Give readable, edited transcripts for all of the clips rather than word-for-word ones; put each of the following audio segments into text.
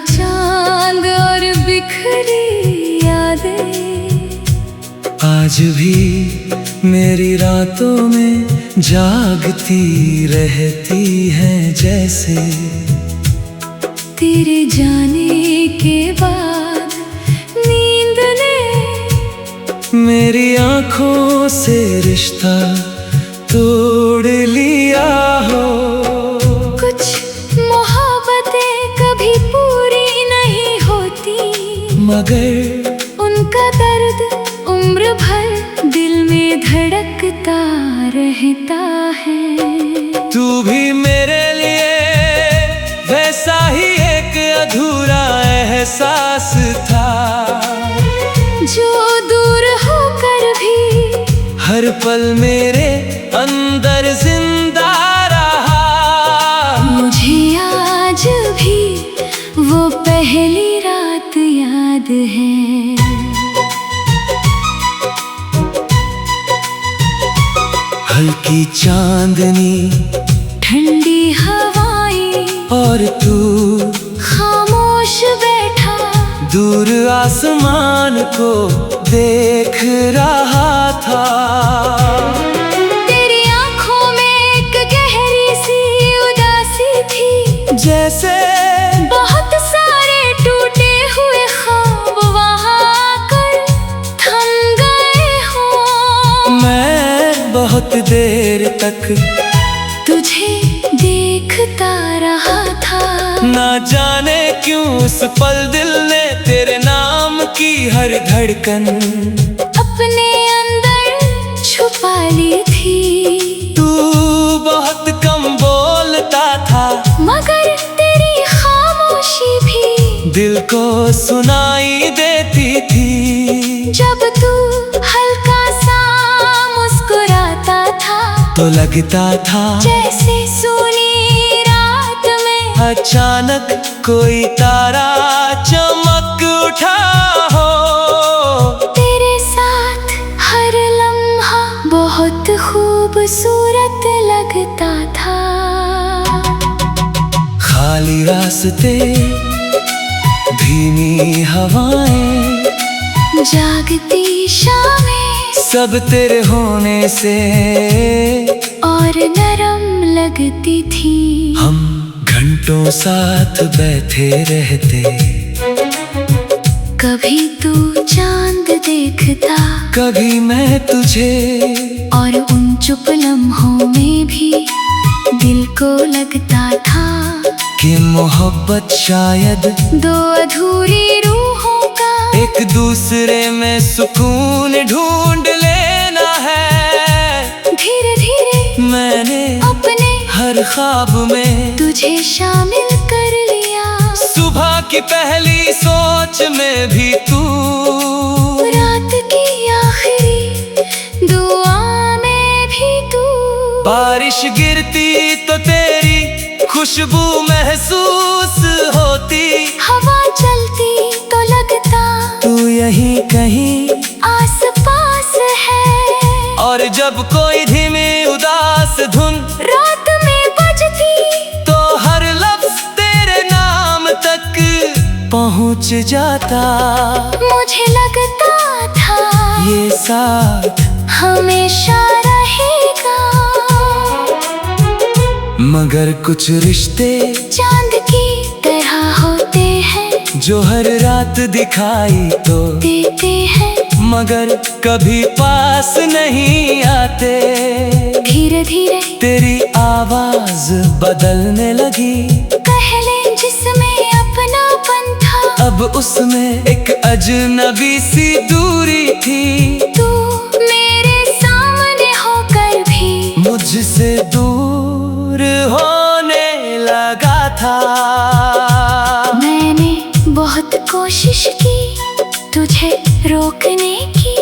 चांद और बिखरी यादें आज भी मेरी रातों में जागती रहती हैं, जैसे तेरे जाने के बाद नींद ने मेरी आँखों से रिश्ता तोड़ लिया हो। कुछ मोहब्बतें कभी पूरी नहीं होती, मगर उनका दर्द उम्र भर दिल में धड़कता रहता है। तू भी मेरे लिए वैसा ही एक अधूरा एहसास था, जो दूर होकर भी हर पल मेरे अंदर जिंदा रहा। मुझे आज भी वो पहली रात याद है। हल्की चांदनी, ठंडी हवाएं और तू खामोश बैठा दूर आसमान को देख रहा था। तेरी आंखों में एक गहरी सी उदासी थी, जैसे बहुत सारे टूटे हुए ख्वाब वहां आकर थम गए हो। मैं बहुत देर तक तुझे देखता रहा था, ना जाने क्यों उस पल दिल ने तेरे नाम की हर धड़कन अपने अंदर छुपा ली थी। तू बहुत कम बोलता था, मगर तेरी खामोशी भी दिल को सुनाई देती थी। जब तू हल्का सा मुस्कुराता था, तो लगता था जैसे सूनी रात में अचानक कोई तारा चमक उठा हो। तेरे साथ हर लम्हा बहुत खूबसूरत लगता था। खाली रास्ते, धीमी हवाएं, जागती शामें सब तेरे होने से और नरम लगती थी। हम घंटों साथ बैठे रहते, कभी तू चांद देखता, कभी मैं तुझे, और उन चुप लम्हों में भी दिल को लगता था कि मोहब्बत शायद दो अधूरी रूहों का एक दूसरे में सुकून ढूंढ लेना है। धीरे धीरे मैंने अपने हर ख्वाब में तुझे शामिल कर लिया। सुबह की पहली सोच में भी तू, रात की आखिरी दुआ में भी तू। बारिश गिरती तो तेरी खुशबू महसूस होती, हवा चलती तो लगता तू यहीं कहीं आस पास है। और जब कोई धीमी उदास धुन रात में बजती तो हर लफ्ज तेरे नाम तक पहुंच जाता। मुझे लगता था ये साथ हमेशा रहेगा, मगर कुछ रिश्ते चांद की तरह होते हैं, जो हर रात दिखाई तो देते हैं, मगर कभी पास नहीं आते। धीरे धीरे तेरी आवाज बदलने लगी, पहले जिसमें अपनापन था, अब उसमें एक अजनबी सी दूरी थी। तू मेरे सामने होकर भी मुझसे दूर होने लगा था। मैंने बहुत कोशिश की तुझे रोकने की,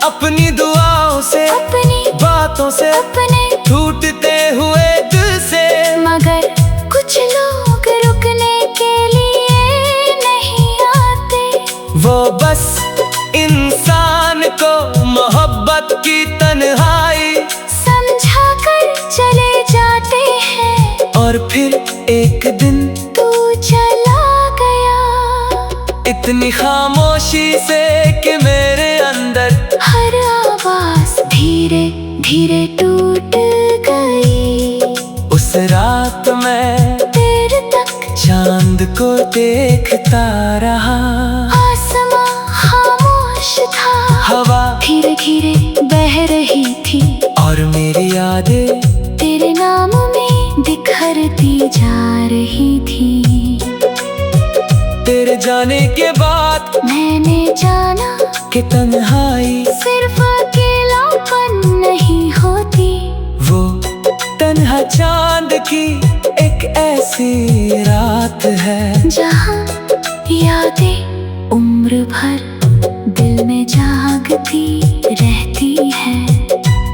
अपनी दुआओं से, अपनी बातों से, अपने टूटते हुए दिल से, मगर कुछ लोग रुकने के लिए नहीं आते। वो बस इंसान को मोहब्बत की तन्हाई समझा कर चले जाते हैं, और फिर एक दिन तू चला गया। इतनी खामोशी से कि मेरे अंदर हर आवाज धीरे धीरे टूट गई। उस रात मैं देर तक चांद को देखता रहा। आसमां खामोश था, हवा धीरे धीरे बह रही थी, और मेरी यादें तेरे नाम में बिखरती जा रही थी। तेरे जाने के बाद मैंने जाना कि तन्हाई सिर्फ अकेलापन नहीं होती। वो तन्हा चांद की एक ऐसी रात है जहाँ यादें उम्र भर दिल में जागती रहती है।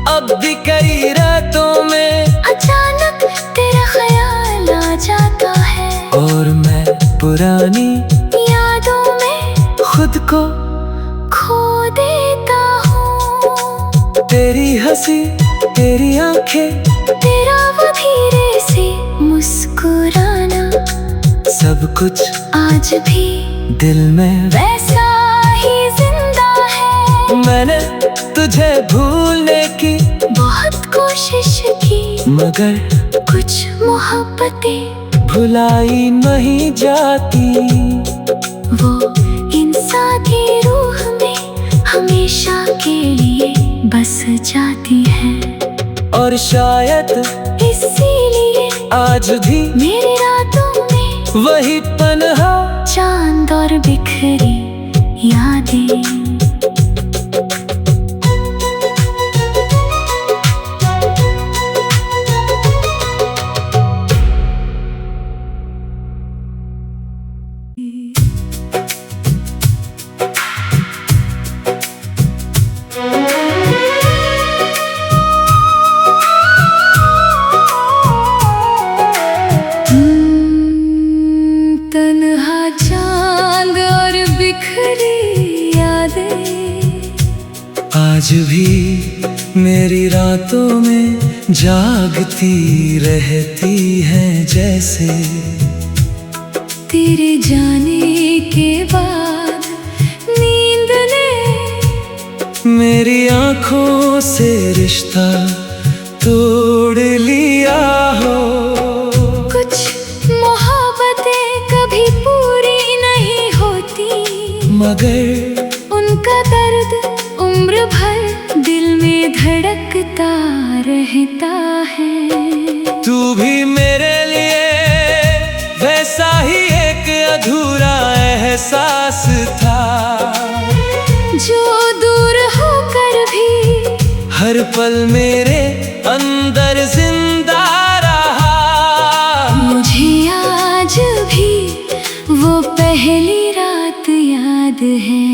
अब भी कई रातों में अचानक तेरा ख्याल आ जाता है, और मैं पुरानी यादों में खुद को खो देता हूँ। तेरी हंसी, तेरी आंखें, तेरा वो धीरे से मुस्कुराना, सब कुछ आज भी दिल में वैसा ही जिंदा है। मैंने तुझे भूलने की बहुत कोशिश की, मगर कुछ मोहब्बतें भुलाई नहीं जाती। वो इंसान की रूह में हमेशा के लिए बस जाती है। और शायद इसीलिए आज भी मेरी रातों में वही पनहा चांद और बिखरी यादें। तन्हा चांद और बिखरी यादें आज भी मेरी रातों में जागती रहती हैं। जैसे तेरे जाने के बाद नींद ने मेरी आंखों से रिश्ता तोड़ लिया हो। कुछ मोहब्बतें कभी पूरी नहीं होती, मगर उनका दर्द उम्र भर दिल में धड़कता रहता है। तू भी मेरे लिए वैसा ही एक अधूरा एहसास था, जो दूर होकर भी हर पल मेरे अंदर जिंदा रहा। मुझे आज भी वो पहली रात याद है।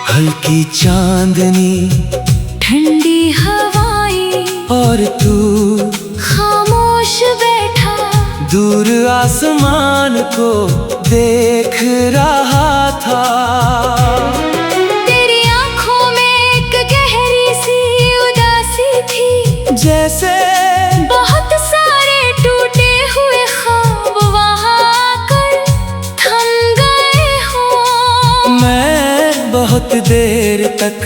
हल्की चांदनी, ठंडी हवाएं, और तू खामोश बैठा दूर आसमान को देख रहा था। तेरी आंखों में एक गहरी सी उदासी थी, जैसे बहुत सारे टूटे हुए ख्वाब वहाँ आकर थम गए हों। मैं बहुत देर तक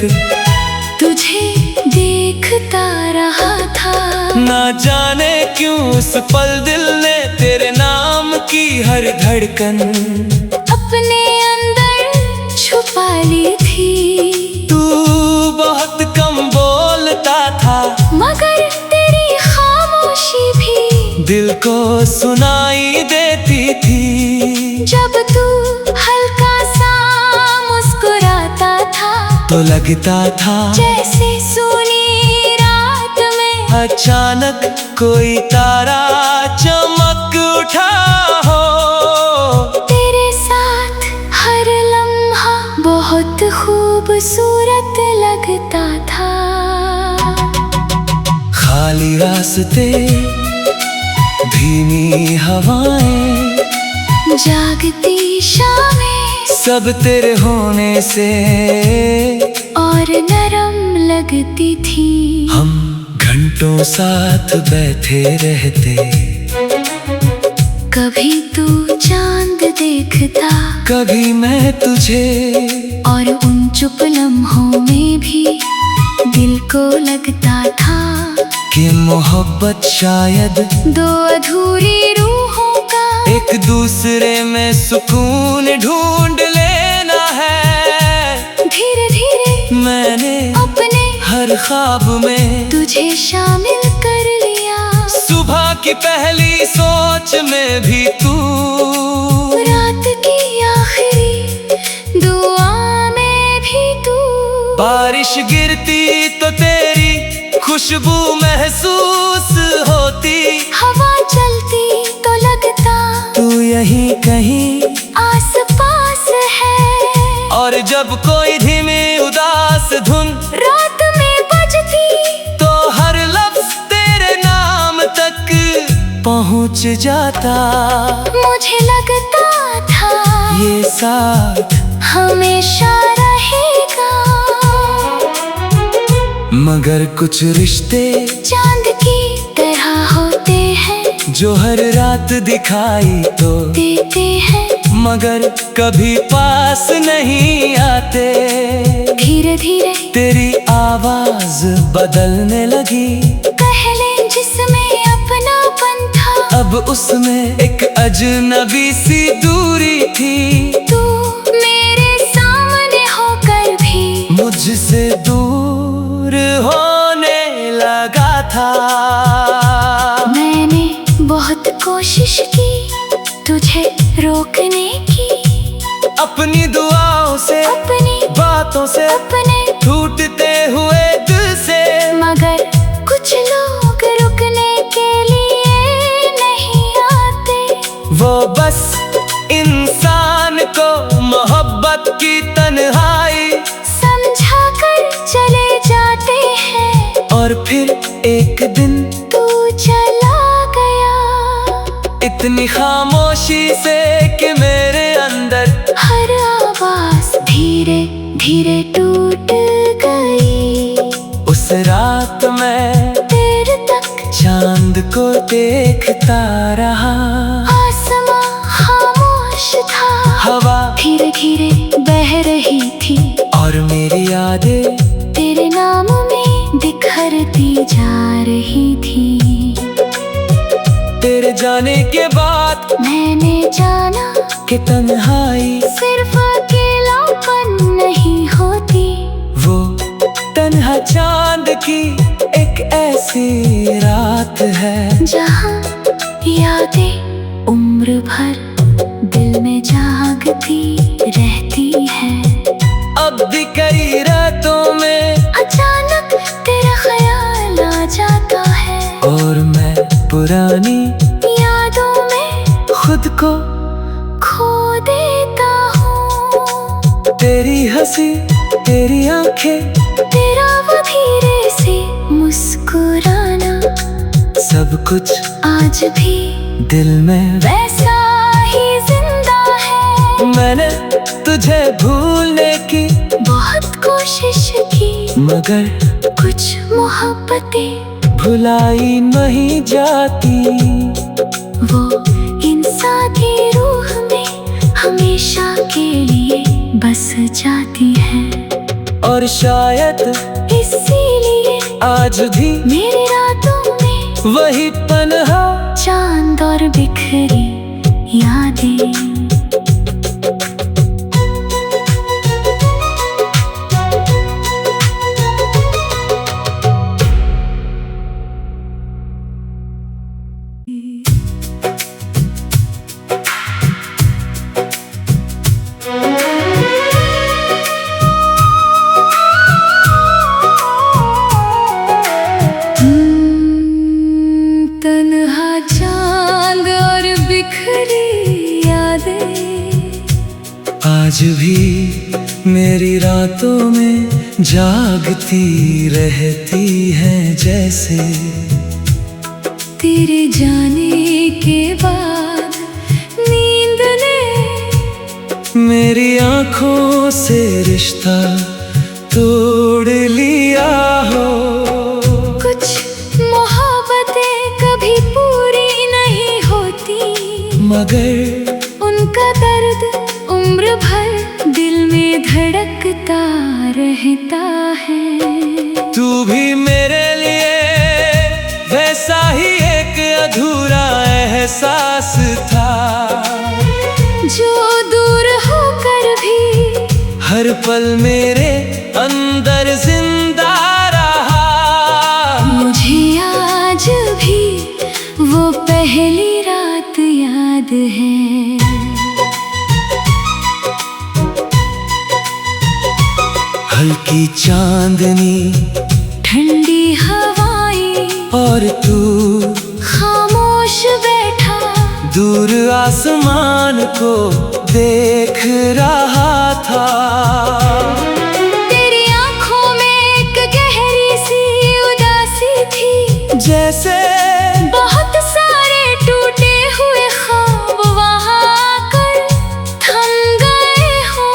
तुझे देखता रहा था, ना जाने क्यों उस पल दिल ने तेरे नाम की हर धड़कन अपने अंदर छुपा ली थी। तू बहुत कम बोलता था, मगर तेरी खामोशी भी दिल को सुनाई देती थी। जब तू हल्का सा मुस्कुराता था, तो लगता था जैसे सोनी रात में अचानक कोई तारा चमक उठा हो। तेरे साथ हर लम्हा बहुत खूबसूरत लगता था। खाली रास्ते, धीमी हवाएं, जागती शामें, सब तेरे होने से और नरम लगती थी। हम घंटों साथ बैठे रहते, कभी तू चांद देखता, कभी मैं तुझे, और उन चुप लम्हों में भी दिल को लगता था कि मोहब्बत शायद दो अधूरी रूहों का एक दूसरे में सुकून ढूंढ लेना है। धीरे धीरे मैंने अपने हर ख्वाब में तुझे शामिल कर लिया, सुबह की पहली सोच में भी तू, रात की आखिरी दुआ में भी तू। बारिश गिरती तो तेरी खुशबू महसूस होती, हवा चलती तो लगता तू यहीं कहीं आस पास है। और जब कोई धीमी उदास धुन रात में बजती तो हर लफ्ज तेरे नाम तक पहुंच जाता। मुझे लगता था ये साथ हमेशा रहेगा, मगर कुछ रिश्ते चांद की तरह होते हैं, जो हर रात दिखाई तो देते हैं, मगर कभी पास नहीं आते। धीरे धीरे तेरी आवाज बदलने लगी, पहले जिसमें अपनापन था, अब उसमें एक अजनबी सी दूरी थी। तू मेरे सामने होकर भी मुझसे दूर होने लगा था। मैंने बहुत कोशिश की तुझे रोकने की, अपनी दुआओं से, अपनी बातों से, अपने टूटते हुए दिल से, मगर कुछ लोग रुकने के लिए नहीं आते। वो बस इंसान को मोहब्बत की तन्हाई समझा कर चले जाते हैं, और फिर एक दिन तू चला गया इतनी खामोशी से कि मेरे अंदर हर आवाज धीरे धीरे टूट गई। उस रात मैं देर तक चांद को देखता रहा, आसमां खामोश था, हवा धीरे धीरे बह रही थी, और मेरी यादें तेरे नाम में बिखरती जा रही थी। तेरे जाने के बाद मैंने जाना कि तन्हाई सिर्फ अकेलापन नहीं होती, वो तन्हा चांद की एक ऐसी रात है, जहाँ यादें उम्र भर दिल में जागती रहती है। अब भी कई रातों में अचानक तेरा ख्याल आ जाता है, और मैं पुरानी यादों में खुद को खो देता हूँ। तेरी हंसी, तेरी आंखें, तेरा वो धीरे से मुस्कुराना, सब कुछ आज भी दिल में वैसा ही जिंदा है। मैंने तुझे भूलने की बहुत कोशिश की, मगर कुछ मोहब्बतें भुलाई नहीं जाती। वो इंसान की रूह में हमेशा के लिए बस जाती है, और शायद इसीलिए आज भी मेरी रातों में वही तन्हा चांद और बिखरी यादें। तन्हा चांद और बिखरी यादें आज भी मेरी रातों में जागती रहती हैं, जैसे तेरे जाने के बाद नींद ने मेरी आंखों से रिश्ता तोड़ लिया हो। कुछ मोहब्बतें कभी पूरी नहीं होती, मगर उनका दर्द उम्र भर दिल में धड़कता रहता है। तू भी मेरे लिए वैसा ही एक अधूरा एहसास था, जो दूर होकर भी हर पल मेरे अंदर जिंदा रहा। मुझे आज भी वो पहली रात याद है। हल्की चांदनी, ठंडी हवाएं और तू खामोश बैठा दूर आसमान को देख रहा था। तेरी आंखों में एक गहरी सी उदासी थी, जैसे बहुत सारे टूटे हुए ख्वाब वहां आकर थम गए हो।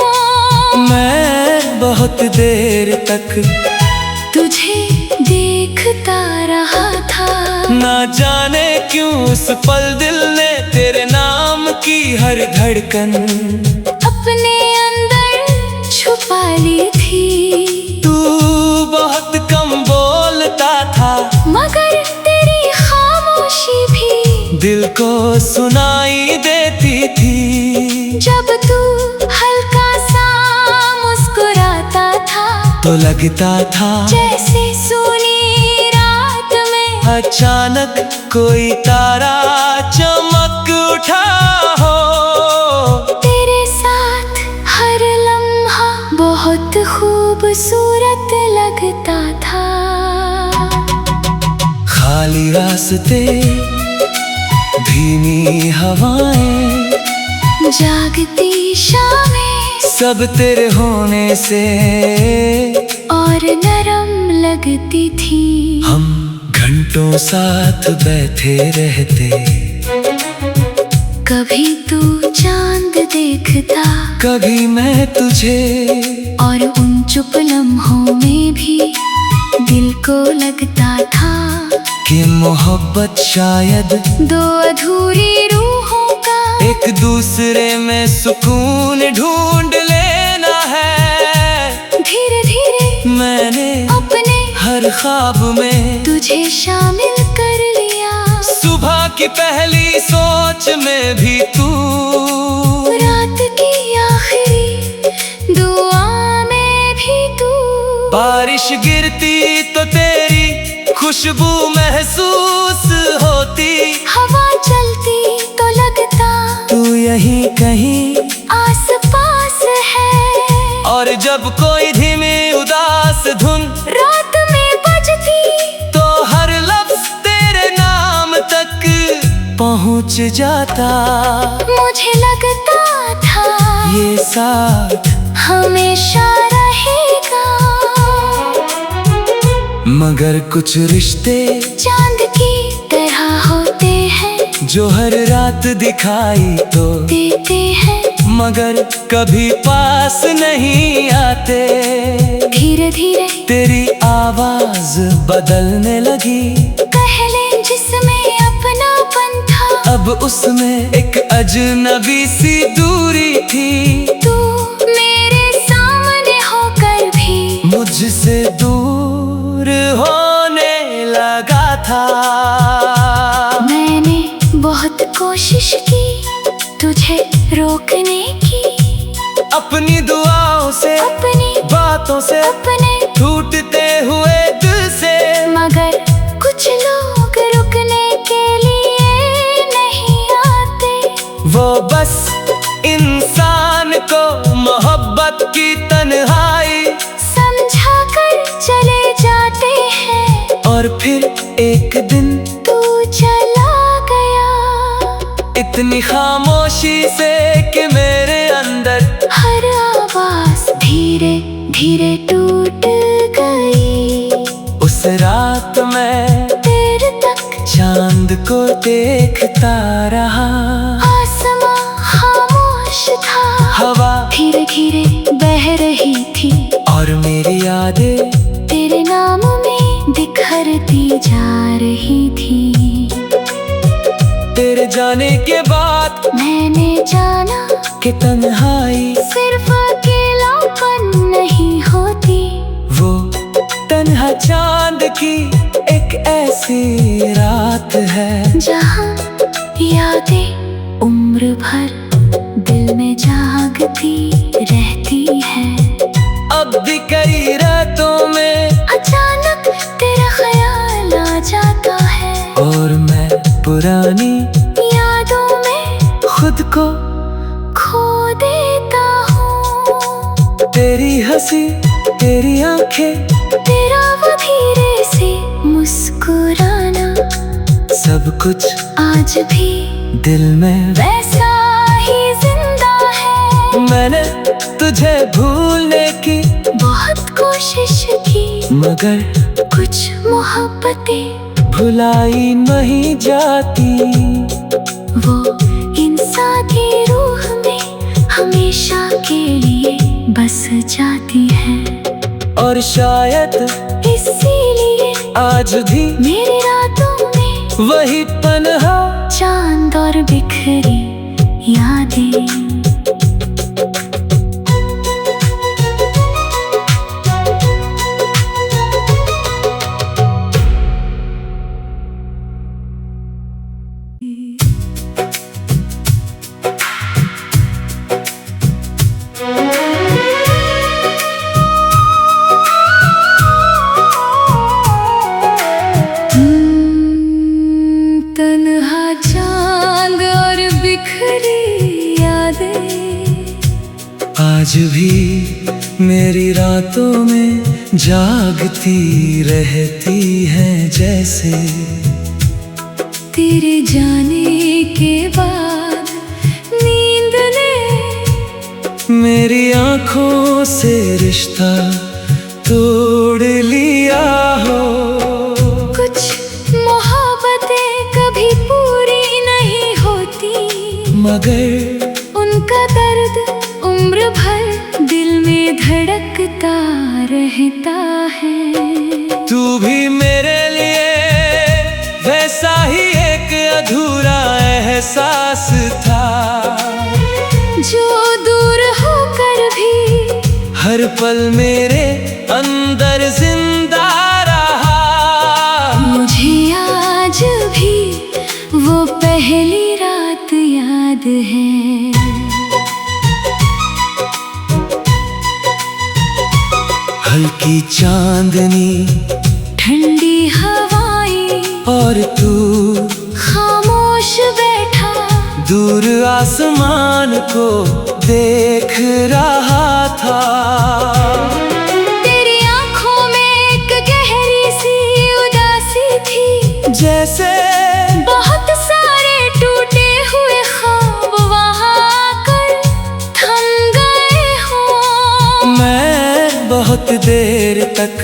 मैं बहुत देर तक तुझे देखता रहा था, ना जाने क्यों उस पल दिल ने तेरे नाम की हर धड़कन अपने अंदर छुपा ली थी। तू बहुत कम बोलता था, मगर तेरी खामोशी भी दिल को सुनाई देती थी। जब तू हल्का सा मुस्कुराता था, तो लगता था जैसे सूनी रात में अचानक कोई तारा चमक उठा हो। तेरे साथ हर लम्हा बहुत खूबसूरत लगता था। खाली रास्ते, धीमी हवाएं, जागती शामें सब तेरे होने से और नरम लगती थी। हम घंटों साथ बैठे रहते, कभी तू चांद देखता, कभी मैं तुझे, और उन चुप लम्हों में भी दिल को लगता था कि मोहब्बत शायद दो अधूरी रूहों का एक दूसरे में सुकून ढूंढ लेना है। धीरे धीरे मैंने अपने हर ख्वाब में तुझे शामिल कर लिया। सुबह की पहली सोच में भी तू, रात की आखिरी दुआ में भी तू। बारिश गिरती तो तेरी खुशबू महसूस होती, हवा चलती तो लगता तू यहीं कहीं आस पास है। और जब कोई धीमी उदास धुन रात में बजती तो हर लफ्ज तेरे नाम तक पहुंच जाता। मुझे लगता था ये साथ हमेशा रहेगा, मगर कुछ रिश्ते चांद की तरह होते हैं, जो हर रात दिखाई तो देते हैं, मगर कभी पास नहीं आते। धीरे धीरे तेरी आवाज बदलने लगी, पहले जिसमें अपनापन था, अब उसमें एक अजनबी सी दूरी थी। तू मेरे सामने होकर भी मुझसे दूर होने लगा था। मैंने बहुत कोशिश की तुझे रोकने की, अपनी दुआओं से, अपनी बातों से, अपने टूटते हुए दिल से, मगर कुछ लोग रुकने के लिए नहीं आते। वो बस इंसान को मोहब्बत की तन्हाई समझा कर चले जाते हैं, और फिर एक दिन तू चला गया। इतनी खामोशी से कि मेरे अंदर हर आवाज धीरे धीरे टूट गई। उस रात मैं देर तक चांद को देखता रहा। आसमां खामोश था, हवा धीरे धीरे बह रही थी, और मेरी यादें तेरे नाम में बिखरती जा रही थी। तेरे जाने के बाद मैंने जाना कि तन्हाई सिर्फ अकेलापन नहीं होती। वो तन्हा चांद की एक ऐसी रात है जहाँ यादें उम्र भर दिल में जागती रहती है। अब भी कई रातों में अचानक तेरा ख्याल आ जाता है और मैं पुरानी यादों में खुद को खो देता हूँ। तेरी हंसी, तेरी आंखें, तेरा वो धीरे से मुस्कुराना, सब कुछ आज भी दिल में वैसा ही जिंदा है। मैंने तुझे भूलने की बहुत कोशिश की मगर कुछ मोहब्बतें भुलाई नहीं जाती। वो इंसान की रूह में हमेशा के लिए बस जाती है। और शायद इसीलिए आज भी मेरी रातों में वही तन्हा चांद और बिखरी यादें। तन्हा चांद और बिखरी यादें आज भी मेरी रातों में जागती रहती हैं। जैसे तेरे जाने के बाद नींद ने मेरी आंखों से रिश्ता तोड़ लिया हो। कुछ मोहब्बतें कभी पूरी नहीं होती मगर उनका दर्द उम्र भर दिल में धड़कता रहता है। तू भी मेरे लिए वैसा ही एक अधूरा एहसास था जो दूर होकर भी हर पल मेरे अंदर जिंदा रहा। मुझे आज भी वो पहली रात याद है। हल्की चांदनी, ठंडी हवाएं और तू खामोश बैठा दूर आसमान को देख रहा था। तेरी आंखों में एक गहरी सी उदासी थी जैसे बहुत सारे टूटे हुए ख्वाब वहाँ आकर थम गए हो। मैं बहुत देर तक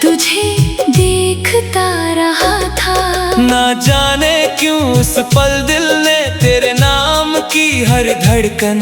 तुझे देखता रहा था। ना जाने क्यों उस पल दिल ने तेरे नाम की हर धड़कन